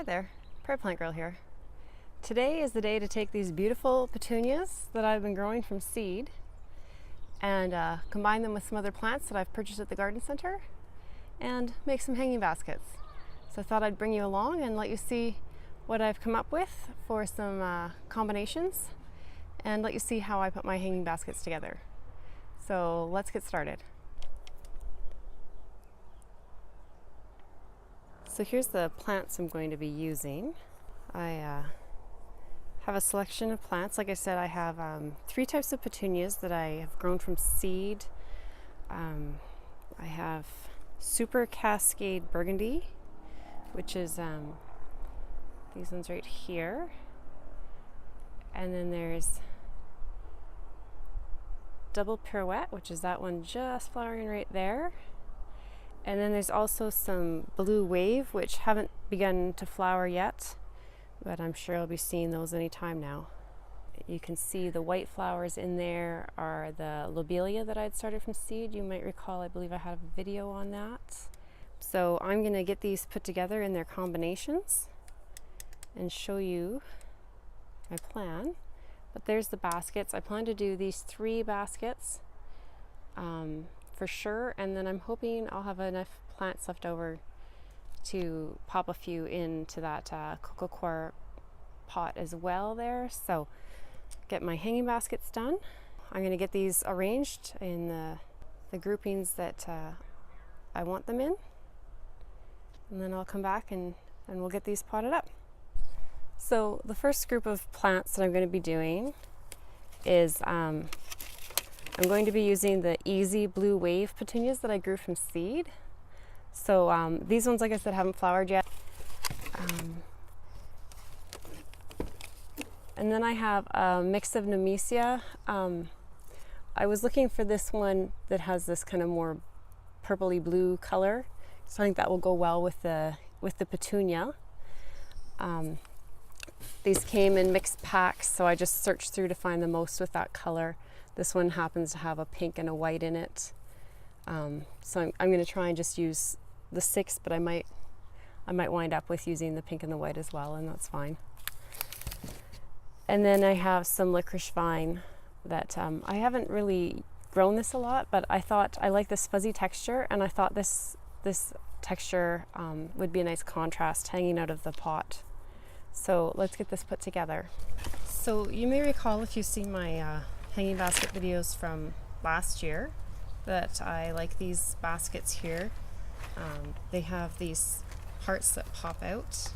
Hi there, Prayer Plant Girl here. Today is the day to take these beautiful petunias that I've been growing from seed and combine them with some other plants that I've purchased at the garden center and make some hanging baskets. So I thought I'd bring you along and let you see what I've come up with for some combinations and let you see how I put my hanging baskets together. So let's get started. So here's the plants I'm going to be using. I have a selection of plants. Like I said, I have 3 types of petunias that I have grown from seed. I have Super Cascade Burgundy, which is these ones right here. And then there's Double Pirouette, which is that one just flowering right there. And then there's also some Blue Wave, which haven't begun to flower yet, but I'm sure I'll be seeing those anytime now. You can see the white flowers in there are the lobelia that I'd started from seed. You might recall, I believe I had a video on that. So I'm going to get these put together in their combinations and show you my plan. But there's the baskets. I plan to do these 3 baskets for sure, and then I'm hoping I'll have enough plants left over to pop a few into that coco coir pot as well there. So get my hanging baskets done. I'm going to get these arranged in the groupings that I want them in, and then I'll come back and we'll get these potted up. So the first group of plants that I'm going to be doing is I'm going to be using the Easy Blue Wave petunias that I grew from seed. So these ones, like I said, haven't flowered yet. And then I have a mix of Nemesia. I was looking for this one that has this kind of more purpley blue color. So I think that will go well with the petunia. These came in mixed packs, so I just searched through to find the most with that color. This one happens to have a pink and a white in it. So I'm going to try and just use the 6, but I might wind up with using the pink and the white as well, and that's fine. And then I have some licorice vine that I haven't really grown this a lot, but I thought I like this fuzzy texture, and I thought this texture would be a nice contrast hanging out of the pot. So let's get this put together. So you may recall, if you've seen my hanging basket videos from last year, that I like these baskets here. They have these parts that pop out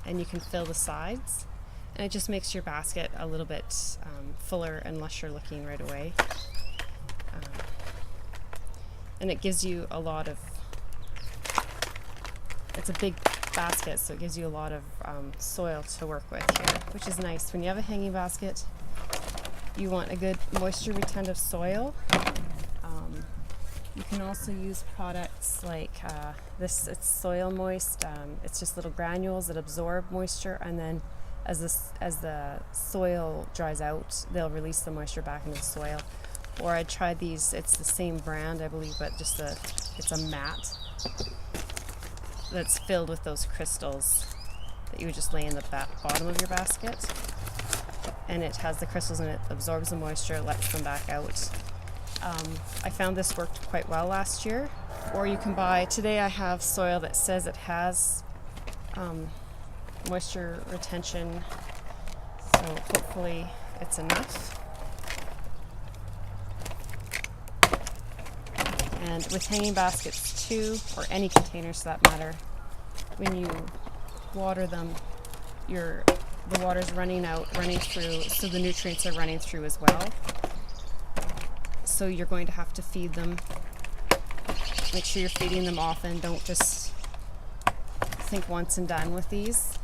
and you can fill the sides, and it just makes your basket a little bit fuller and lusher looking right away. And it gives you a lot of, it's a big basket, so it gives you a lot of soil to work with here, which is nice. When you have a hanging basket, you want a good moisture retentive soil. You can also use products like this. It's Soil Moist. It's just little granules that absorb moisture, and then as the soil dries out, they'll release the moisture back into the soil. Or I tried these. It's the same brand, I believe, but just it's a mat that's filled with those crystals that you would just lay in the bottom of your basket. And it has the crystals in it, absorbs the moisture, lets them back out. I found this worked quite well last year. Or you can buy, today I have soil that says it has moisture retention, so hopefully it's enough. And with hanging baskets too, or any containers for that matter, when you water them, the water's running through, so the nutrients are running through as well. So you're going to have to feed them. Make sure you're feeding them often. Don't just think once and done with these.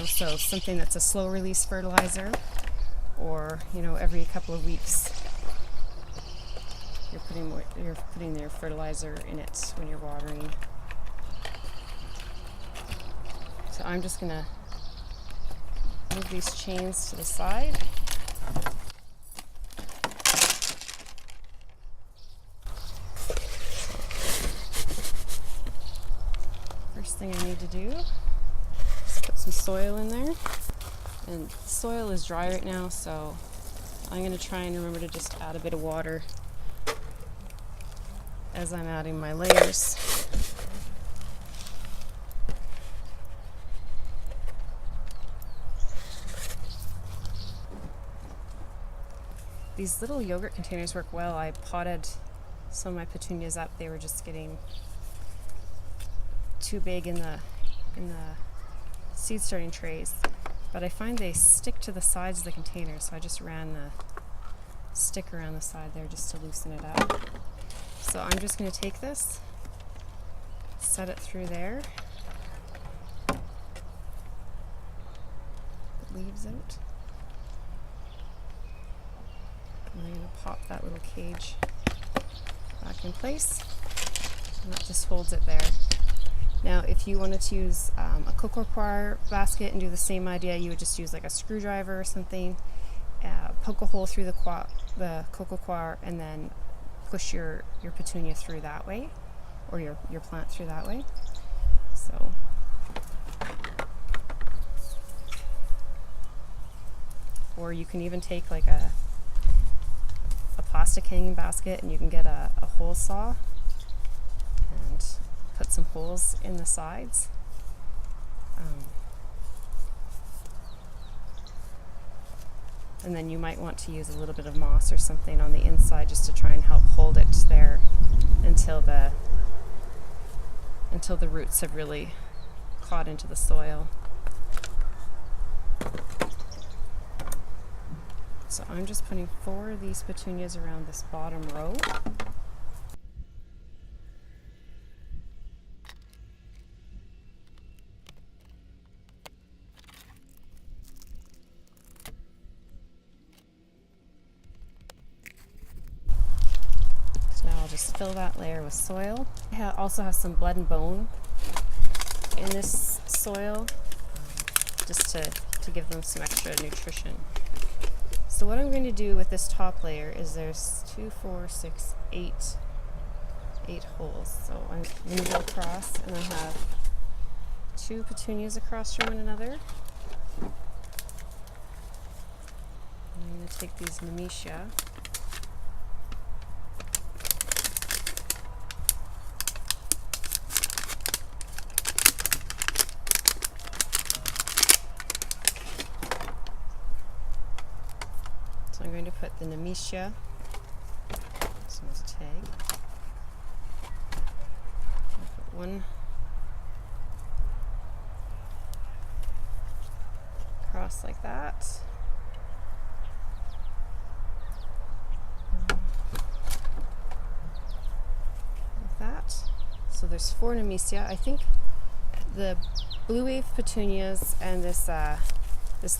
So something that's a slow release fertilizer, or every couple of weeks you're putting your fertilizer in it when you're watering. So I'm just gonna move these chains to the side. First thing I need to do, just put some soil in there. And the soil is dry right now, so I'm going to try and remember to just add a bit of water as I'm adding my layers. These little yogurt containers work well. I potted some of my petunias up. They were just getting too big in the seed starting trays. But I find they stick to the sides of the container, so I just ran the stick around the side there just to loosen it up. So I'm just going to take this, set it through there, put leaves out, and I'm going to pop that little cage back in place, and that just holds it there. Now, if you wanted to use a cocoa coir basket and do the same idea, you would just use like a screwdriver or something, poke a hole through the cocoa coir, and then push your petunia through that way, or your plant through that way. So, or you can even take like a plastic hanging basket, and you can get a hole saw and put some holes in the sides. And then you might want to use a little bit of moss or something on the inside just to try and help hold it there until the roots have really caught into the soil. So I'm just putting 4 of these petunias around this bottom row. Just fill that layer with soil. I also have some blood and bone in this soil, just to give them some extra nutrition. So what I'm going to do with this top layer is there's 2, 4, 6, 8 holes. So I'm going to go across, and I have 2 petunias across from one another. And I'm going to take these nemesia. I'm going to put the nemesia, this one's a tag, I'll put one across like that, like that. So there's 4 nemesia. I think the blue wave petunias and this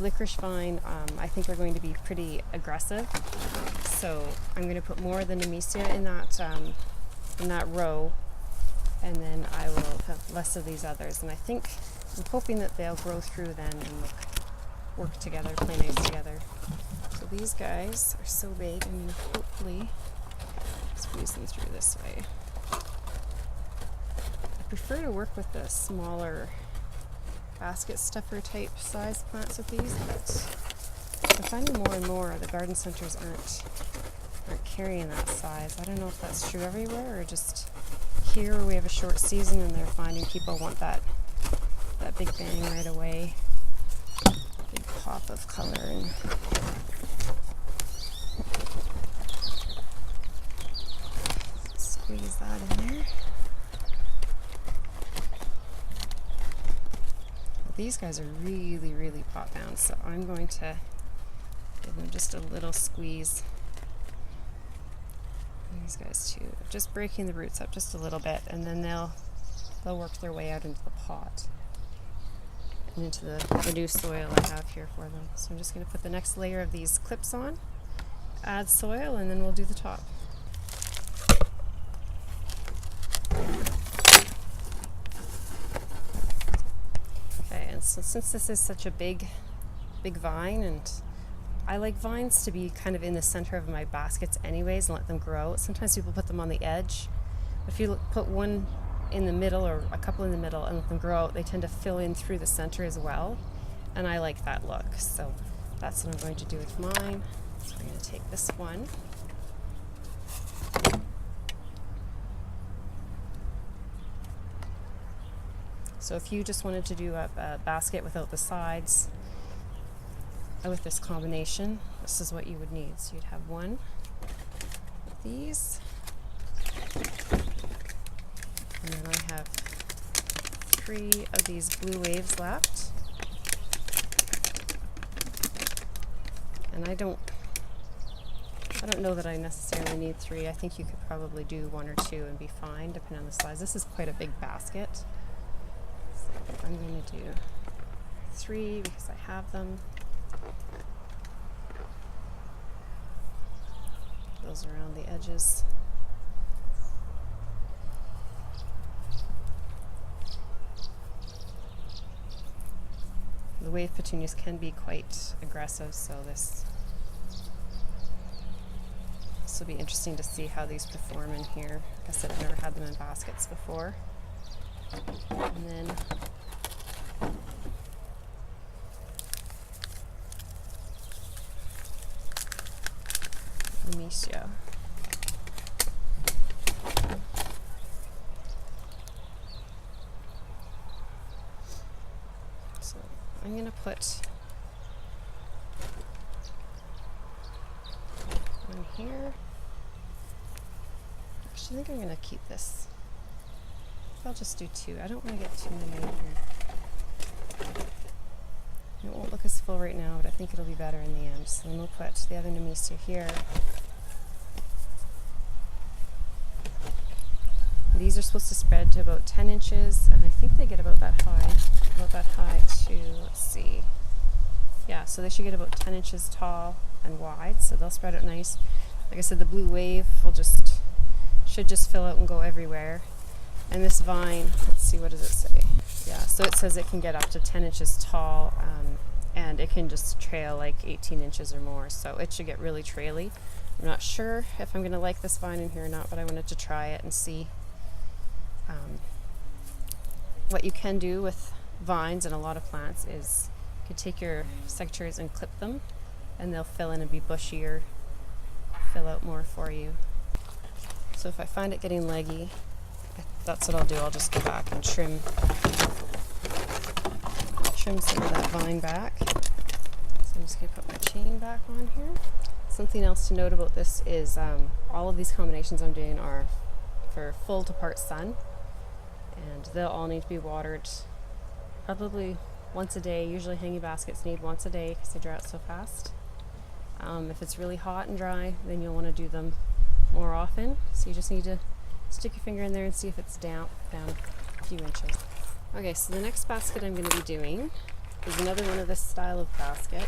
licorice vine, I think are going to be pretty aggressive. So I'm going to put more of the nemesia in that row, and then I will have less of these others. And I'm hoping that they'll grow through then and work together, play nice together. So these guys are so big, I'm going to hopefully squeeze them through this way. I prefer to work with the smaller basket stuffer type size plants with these, but I'm finding more and more the garden centers aren't carrying that size. I don't know if that's true everywhere or just here where we have a short season and they're finding people want that big bang right away, big pop of color. And squeeze that in there. These guys are really, really pot bound, so I'm going to give them just a little squeeze. These guys too, just breaking the roots up just a little bit, and then they'll work their way out into the pot and into the new soil I have here for them. So I'm just going to put the next layer of these clips on, add soil, and then we'll do the top. So since this is such a big vine, and I like vines to be kind of in the center of my baskets anyways and let them grow. Sometimes people put them on the edge. If you put one in the middle, or a couple in the middle, and let them grow out, they tend to fill in through the center as well. And I like that look. So that's what I'm going to do with mine. So I'm going to take this one. So if you just wanted to do a basket without the sides, with this combination, this is what you would need. So you'd have one of these, and then I have 3 of these blue waves left. And I don't know that I necessarily need 3. I think you could probably do 1 or 2 and be fine, depending on the size. This is quite a big basket. So I'm going to do 3 because I have them. Those around the edges. The wave petunias can be quite aggressive, so this will be interesting to see how these perform in here. Like I said, I've never had them in baskets before. And then Nemesia. So I'm going to put one here. Actually, I think I'm going to keep this. I'll just do 2. I don't want to get too many in here. It won't look as full right now, but I think it'll be better in the end. So then we'll put the other Nemesia here. These are supposed to spread to about 10 inches, and I think they get about that high too. Let's see. Yeah, so they should get about 10 inches tall and wide, so they'll spread out nice. Like I said, the blue wave should just fill out and go everywhere. And this vine, let's see, what does it say? Yeah, so it says it can get up to 10 inches tall, and it can just trail like 18 inches or more, so it should get really traily. I'm not sure if I'm going to like this vine in here or not, but I wanted to try it and see. What you can do with vines and a lot of plants is you can take your secateurs and clip them, and they'll fill in and be bushier, fill out more for you. So if I find it getting leggy, that's what I'll do. I'll just go back and trim some of that vine back. So I'm just going to put my chain back on here. Something else to note about this is all of these combinations I'm doing are for full to part sun, and they'll all need to be watered probably once a day. Usually hanging baskets need once a day because they dry out so fast. If it's really hot and dry, then you'll want to do them more often. So you just need to stick your finger in there and see if it's damp down a few inches. Okay, so the next basket I'm going to be doing is another one of this style of basket.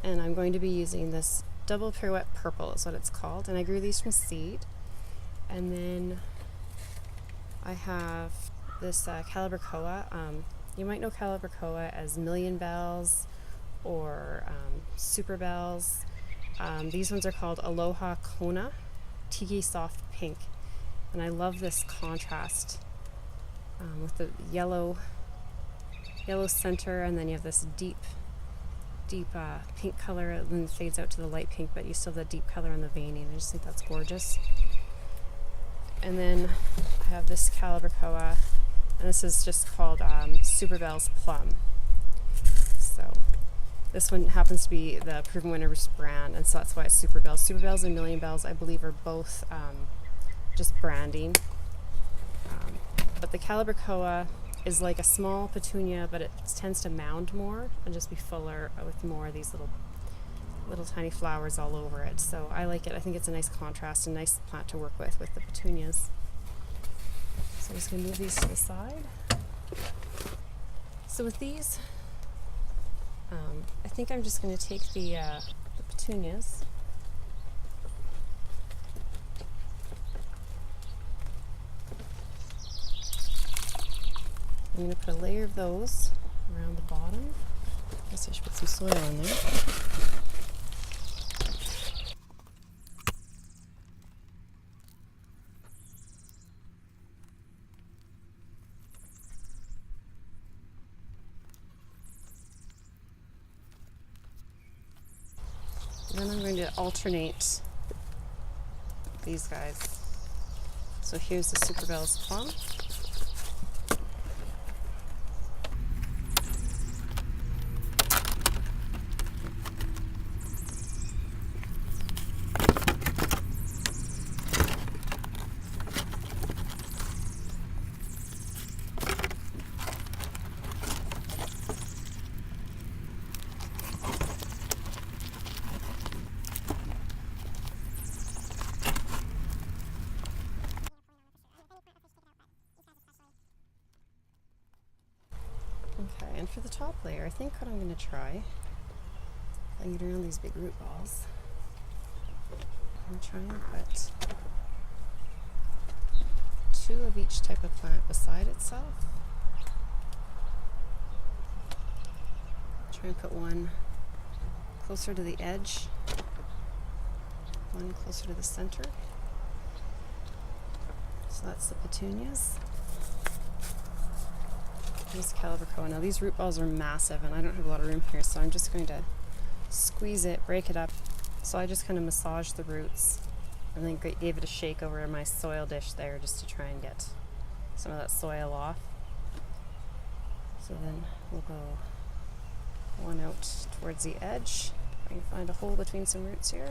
And I'm going to be using this double pirouette purple is what it's called, and I grew these from seed. And then I have this Calibrachoa. You might know Calibrachoa as Million Bells or Super Bells. These ones are called Aloha Kona Tiki Soft Pink, and I love this contrast with the yellow center, and then you have this deep pink color, and then it fades out to the light pink, but you still have the deep color on the veining. I just think that's gorgeous. And then I have this Calibrachoa, and this is just called Super Bells Plum. So this one happens to be the Proven Winners brand, and so that's why it's Super Bells. Super Bells and Million Bells, I believe, are both just branding. But the Calibrachoa is like a small petunia, but it tends to mound more and just be fuller with more of these little tiny flowers all over it. So I like it. I think it's a nice contrast and nice plant to work with the petunias. So I'm just going to move these to the side. So with these, I think I'm just going to take the petunias. I'm going to put a layer of those around the bottom. I guess I should put some soil in there. to alternate these guys. So here's the Super Bells plum. Okay, and for the top layer, I think what I'm going to try, playing it around these big root balls, I'm going to try and put 2 of each type of plant beside itself. Try and put one closer to the edge, one closer to the center. So that's the petunias. Here's Calibrachoa. Now these root balls are massive and I don't have a lot of room here, so I'm just going to squeeze it, break it up. So I just kind of massaged the roots and then gave it a shake over my soil dish there just to try and get some of that soil off. So then we'll go one out towards the edge. I can find a hole between some roots here.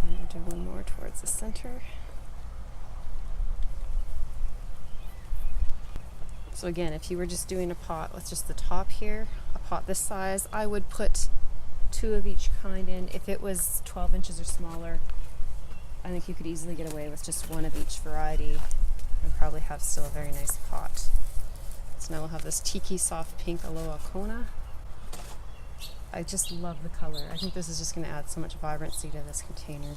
And we'll do one more towards the center. So again, if you were just doing a pot with just the top here, a pot this size, I would put 2 of each kind in. If it was 12 inches or smaller, I think you could easily get away with just 1 of each variety and probably have still a very nice pot. So now we'll have this Tiki Soft Pink Aloha Kona. I just love the color. I think this is just going to add so much vibrancy to this container.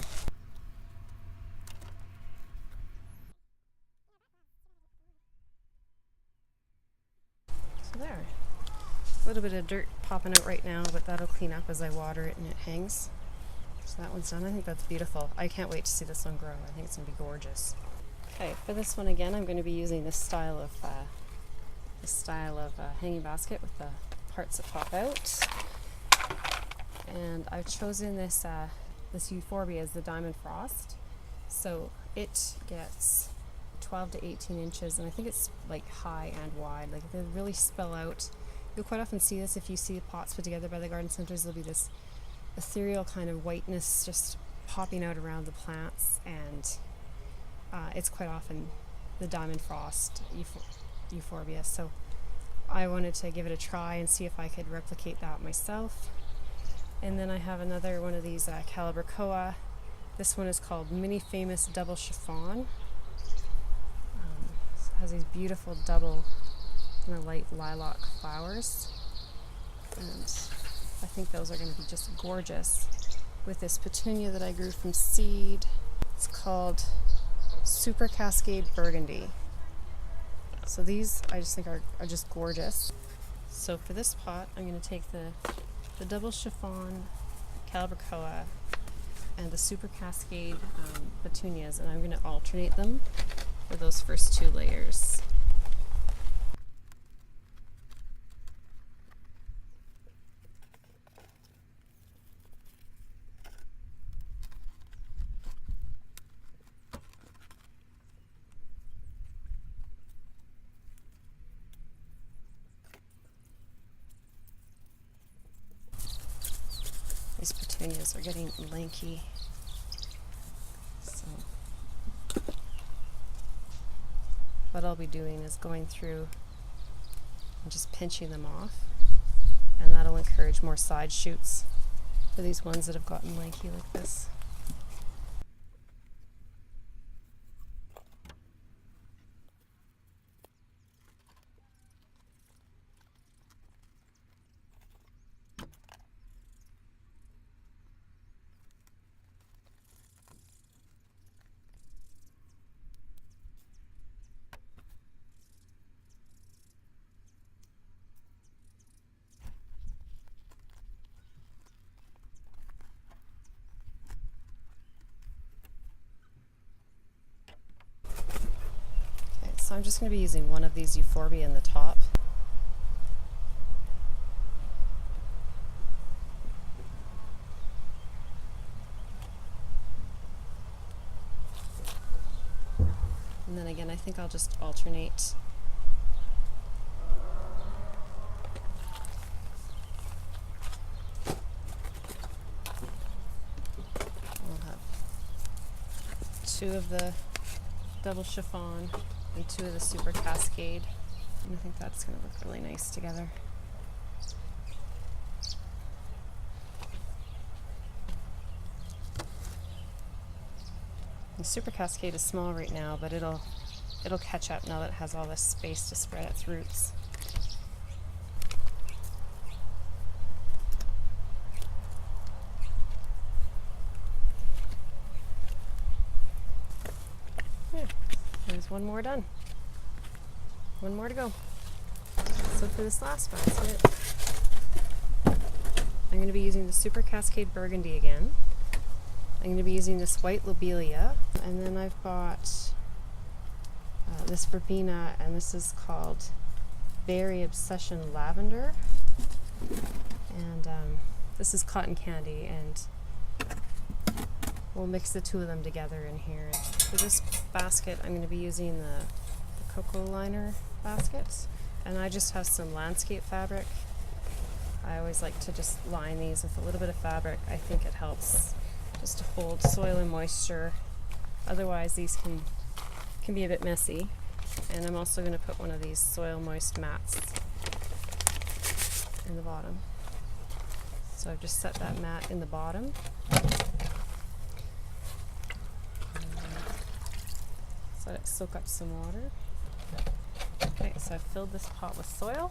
So there. A little bit of dirt popping out right now, but that'll clean up as I water it and it hangs. So that one's done. I think that's beautiful. I can't wait to see this one grow. I think it's going to be gorgeous. Okay, for this one again, I'm going to be using this style of hanging basket with the parts that pop out. And I've chosen this this euphorbia as the Diamond Frost. So it gets 12 to 18 inches, and I think it's like high and wide. Like they really spell out. You'll quite often see this if you see pots put together by the garden centers. There'll be this ethereal kind of whiteness just popping out around the plants, and it's quite often the Diamond Frost euphorbia. So I wanted to give it a try and see if I could replicate that myself. And then I have another one of these Calibrachoa. This one is called Mini Famous Double Chiffon. So it has these beautiful double kind of light lilac flowers. And I think those are going to be just gorgeous with this petunia that I grew from seed. It's called Super Cascade Burgundy. So these I just think are just gorgeous. So for this pot, I'm going to take the double chiffon Calibrachoa and the Super Cascade petunias, and I'm going to alternate them for those first 2 layers. These petunias are getting lanky. So what I'll be doing is going through and just pinching them off, and that'll encourage more side shoots for these ones that have gotten lanky like this. So I'm just going to be using one of these euphorbia in the top. And then again, I think I'll just alternate. I'll have 2 of the double chiffon and 2 of the super cascade. And I think that's going to look really nice together. The super cascade is small right now, but it'll catch up now that it has all this space to spread its roots. Yeah, there's one more done. One more to go. So for this last basket, I'm going to be using the Super Cascade Burgundy again. I'm going to be using this white lobelia, and then I've bought this verbena, and this is called Berry Obsession Lavender. And this is cotton candy, and we'll mix the 2 of them together in here. For this basket, I'm going to be using the cocoa liner basket, and I just have some landscape fabric. I always like to just line these with a little bit of fabric. I think it helps just to hold soil and moisture. Otherwise these can be a bit messy. And I'm also going to put one of these soil moist mats in the bottom. So I've just set that mat in the bottom. Let it soak up some water. Okay, so I've filled this pot with soil.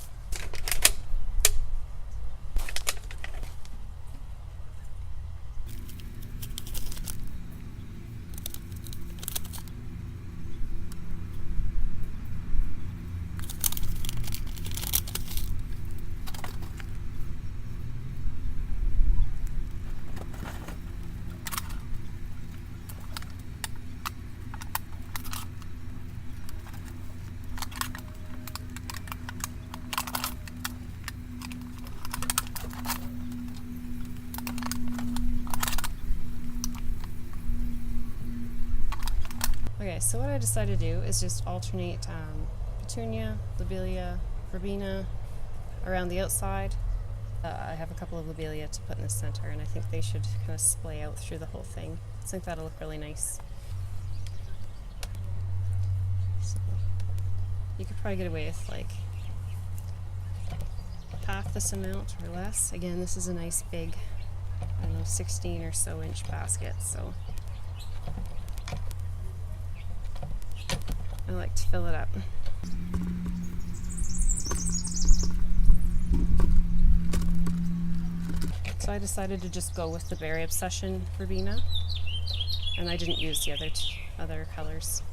Okay, so what I decided to do is just alternate petunia, lobelia, verbena around the outside. I have a couple of lobelia to put in the center, and I think they should kind of splay out through the whole thing. I think that'll look really nice. So you could probably get away with like half this amount or less. Again, this is a nice big, I don't know, 16 or so inch basket, so I like to fill it up. So I decided to just go with the Berry Obsession verbena, and I didn't use the other colors.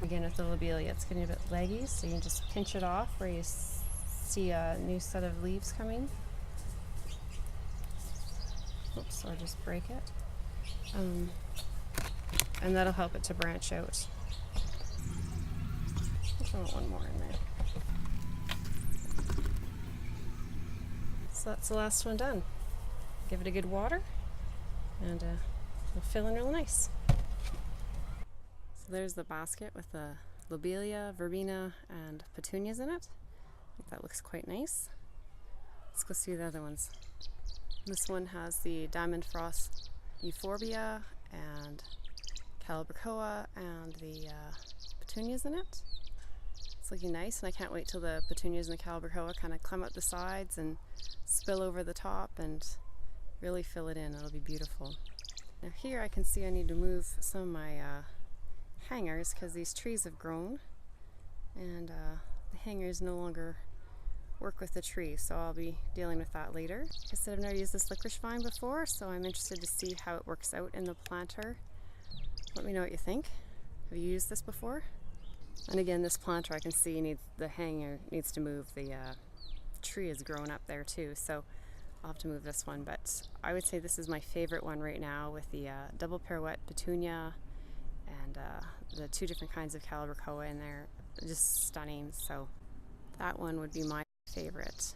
Again, with the lobelia, it's getting a bit leggy, so you can just pinch it off where you see a new set of leaves coming. Oops, or just break it. And that'll help it to branch out. I'll throw one more in there. So that's the last one done. Give it a good water, and it'll fill in real nice. So there's the basket with the lobelia, verbena, and petunias in it. I think that looks quite nice. Let's go see the other ones. This one has the Diamond Frost Euphorbia and Calibrachoa and the petunias in it. It's looking nice, and I can't wait till the petunias and the Calibrachoa kind of climb up the sides and spill over the top and really fill it in. It'll be beautiful. Now here I can see I need to move some of my hangers because these trees have grown, and the hangers no longer work with the tree, so I'll be dealing with that later. Like I said, I've never used this licorice vine before, so I'm interested to see how it works out in the planter. Let me know what you think. Have you used this before? And again, this planter I can see the hanger needs to move. The tree has grown up there too, so I'll have to move this one. But I would say this is my favorite one right now with the double pirouette petunia and the two different kinds of calibrachoa in there, just stunning. So that one would be my favorite.